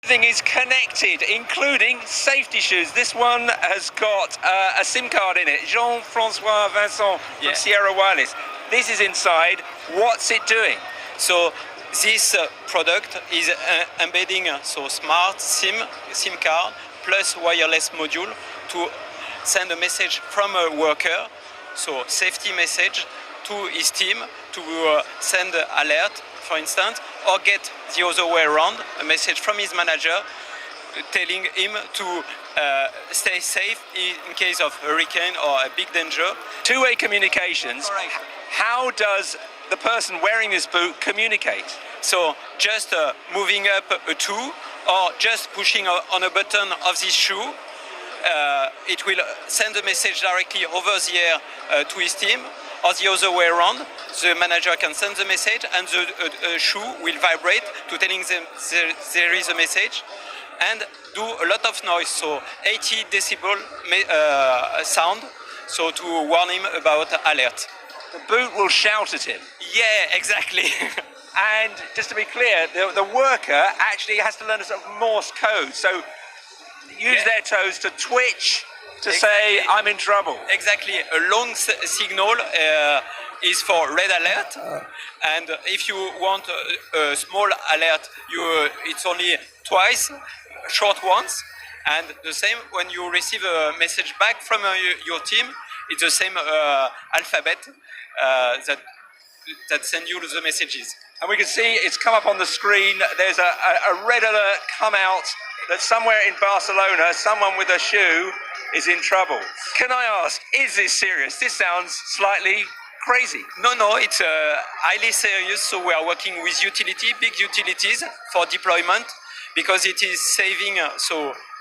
Everything is connected, including safety shoes. This one has got a SIM card in it. Jean-Francois Vincent from Sierra Wireless. This is inside. What's it doing? So this product is embedding smart SIM card plus wireless module to send a message from a worker, so safety message to his team to send alert, for instance, or get the other way around, a message from his manager telling him to stay safe in case of hurricane or a big danger. Two-way communications. Correct. How does the person wearing this boot communicate? So just moving up a tool or just pushing on a button of this shoe, it will send a message directly over the air to his team, or the other way around. The manager can send the message and the shoe will vibrate to telling them there is a message and do a lot of noise, so 80 decibel sound, so to warn him about alert. The boot will shout at him. Yeah, exactly. And just to be clear, the worker actually has to learn a sort of Morse code, so use their toes to twitch to say, I'm in trouble. Exactly. A long signal is for red alert, and if you want a small alert, it's only twice, short ones, and the same when you receive a message back from your team, it's the same alphabet that send you the messages. And we can see it's come up on the screen. There's a red alert come out that somewhere in Barcelona, someone with a shoe is in trouble. Can I ask, is this serious? This sounds slightly crazy. No, it's highly serious. So we are working with big utilities for deployment, because it is saving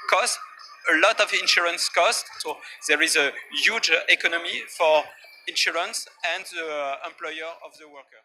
cost, a lot of insurance cost. So there is a huge economy for insurance and the employer of the worker.